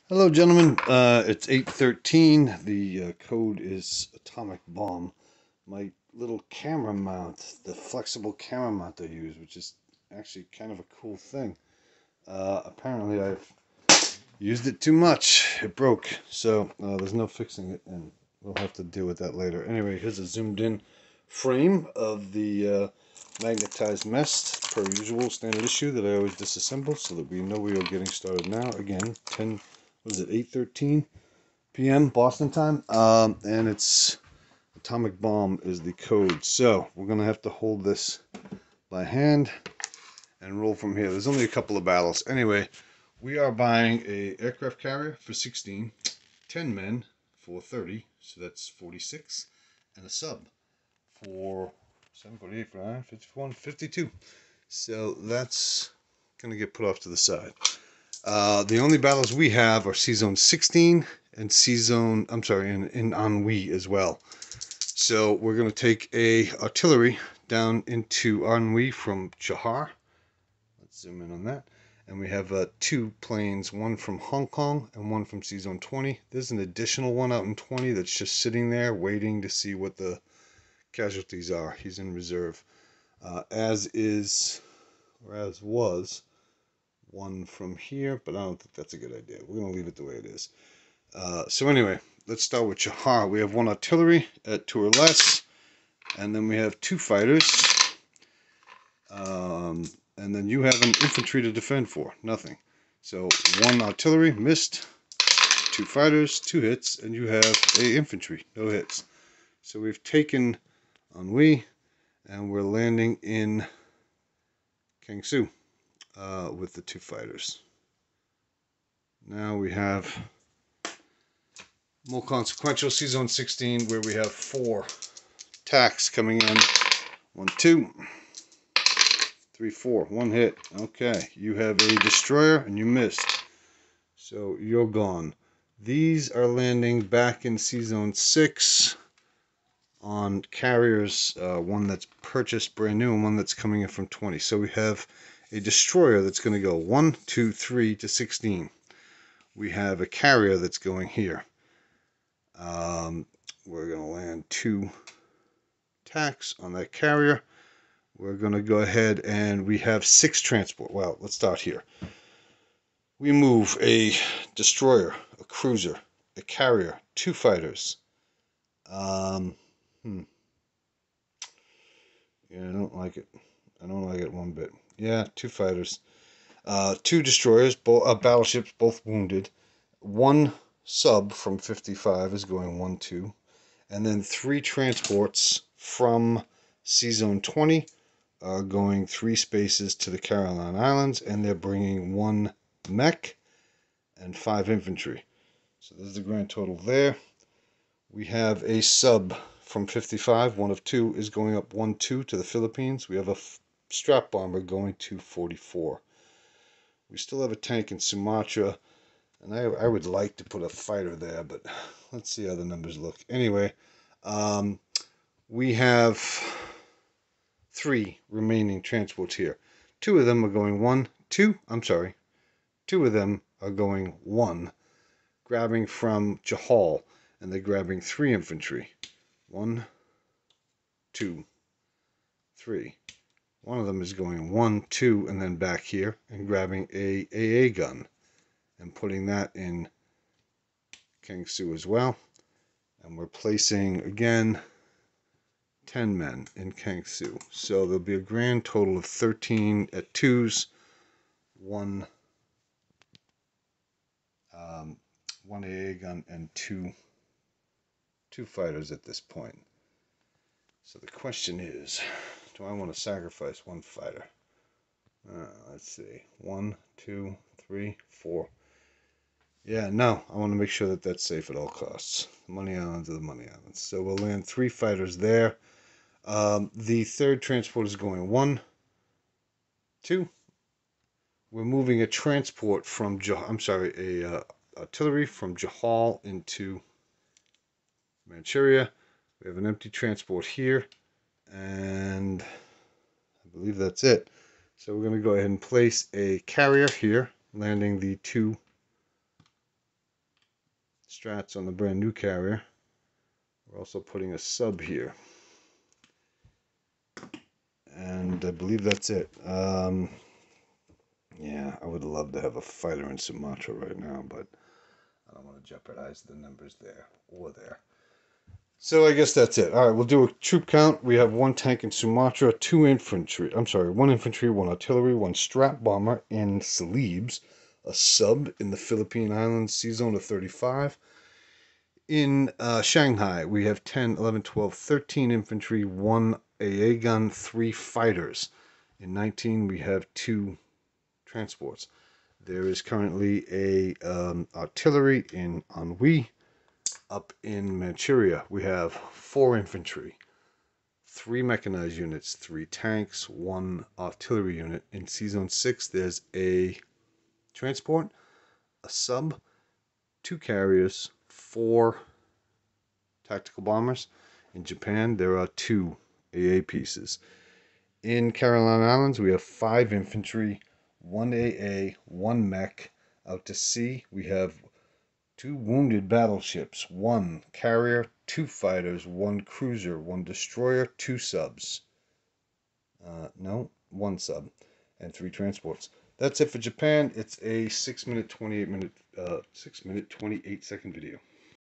Hello, gentlemen. It's 8:13. The code is atomic bomb. My little camera mount, the flexible camera mount I use, which is actually kind of a cool thing. Apparently, I've used it too much. It broke, so there's no fixing it, and we'll have to deal with that later. Anyway, here's a zoomed-in frame of the magnetized mesh, per usual, standard issue that I always disassemble, so that we know we are getting started now. Again, 10. What is it? 8:13 p.m. Boston time, and it's atomic bomb is the code. So we're gonna have to hold this by hand and roll from here. There's only a couple of battles. Anyway, we are buying a aircraft carrier for 16, 10 men for 30, so that's 46, and a sub for 7, 48, 49, 51, 52. So that's gonna get put off to the side. The only battles we have are C-Zone 16 and C-Zone, I'm sorry, and in Ennui as well. So we're going to take a artillery down into Ennui from Johar. Let's zoom in on that. And we have two planes, one from Hong Kong and one from C-Zone 20. There's an additional one out in 20 that's just sitting there waiting to see what the casualties are. He's in reserve. As was one from here, but I don't think that's a good idea. We're going to leave it the way it is. So anyway, let's start with Johar. We have one artillery at 2 or less, and then we have two fighters, and then you have an infantry to defend for. Nothing. So one artillery, missed, two fighters, 2 hits, and you have a infantry, no hits. So we've taken Ennui, and we're landing in Kangsu with the 2 fighters. Now we have more consequential C-Zone 16, where we have 4 attacks coming in. 1, 2, 3, 4. 1 hit. Okay, you have a destroyer and you missed. So you're gone. These are landing back in C-Zone 6 on carriers, one that's purchased brand new and one that's coming in from 20. So we have a destroyer that's going to go 1, 2, 3 to 16. We have a carrier that's going here. We're going to land 2 attacks on that carrier. We're going to go ahead and we have 6 transport. Well, let's start here. We move a destroyer, a cruiser, a carrier, 2 fighters. Yeah, I don't like it. I don't like it one bit. Yeah, 2 fighters. 2 destroyers, battleships, both wounded. 1 sub from 55 is going 1, 2. And then 3 transports from C-Zone 20 are going 3 spaces to the Caroline Islands, and they're bringing 1 mech and 5 infantry. So there's the grand total there. We have a sub from 55, 1 of 2 is going up 1, 2 to the Philippines. We have a strap bomber going to 44. We still have a tank in Sumatra, and I would like to put a fighter there, but let's see how the numbers look. Anyway, we have 3 remaining transports here. 2 of them are going 1, 2, I'm sorry. 2 of them are going 1, grabbing from Jahal, and they're grabbing 3 infantry. 1, 2, 3. One of them is going 1, 2, and then back here and grabbing a AA gun and putting that in Kangsu as well. And we're placing, again, 10 men in Kangsu. So there'll be a grand total of 13 at 2s, 1 AA gun, and 2 fighters at this point. So the question is, do I want to sacrifice 1 fighter? Let's see. 1, 2, 3, 4. Yeah, no. I want to make sure that that's safe at all costs. The Money Islands are the Money Islands. So we'll land 3 fighters there. The 3rd transport is going 1, 2. We're moving a transport from artillery from Jahal into Manchuria. We have an empty transport here, and I believe that's it. So we're going to go ahead and place a carrier here, landing the 2 strats on the brand new carrier. We're also putting a sub here. And I believe that's it. Yeah, I would love to have a fighter in Sumatra right now, but I don't want to jeopardize the numbers there or there. So I guess that's it. All right, we'll do a troop count. We have 1 tank in Sumatra, 2 infantry. I'm sorry, 1 infantry, 1 artillery, 1 strat bomber in Celebes, a sub in the Philippine Islands, sea zone of 35. In Shanghai, we have 10, 11, 12, 13 infantry, 1 AA gun, 3 fighters. In 19, we have 2 transports. There is currently a artillery in Anhui. Up in Manchuria, we have 4 infantry, 3 mechanized units, 3 tanks, 1 artillery unit. In Sea Zone 6, there's a transport, a sub, 2 carriers, 4 tactical bombers. In Japan, there are 2 AA pieces. In Caroline Islands, we have 5 infantry, 1 AA, 1 mech. Out to sea, we have 2 wounded battleships, 1 carrier, 2 fighters, 1 cruiser, 1 destroyer, 2 subs. No, 1 sub, and 3 transports. That's it for Japan. It's a 6 minute 28 second video.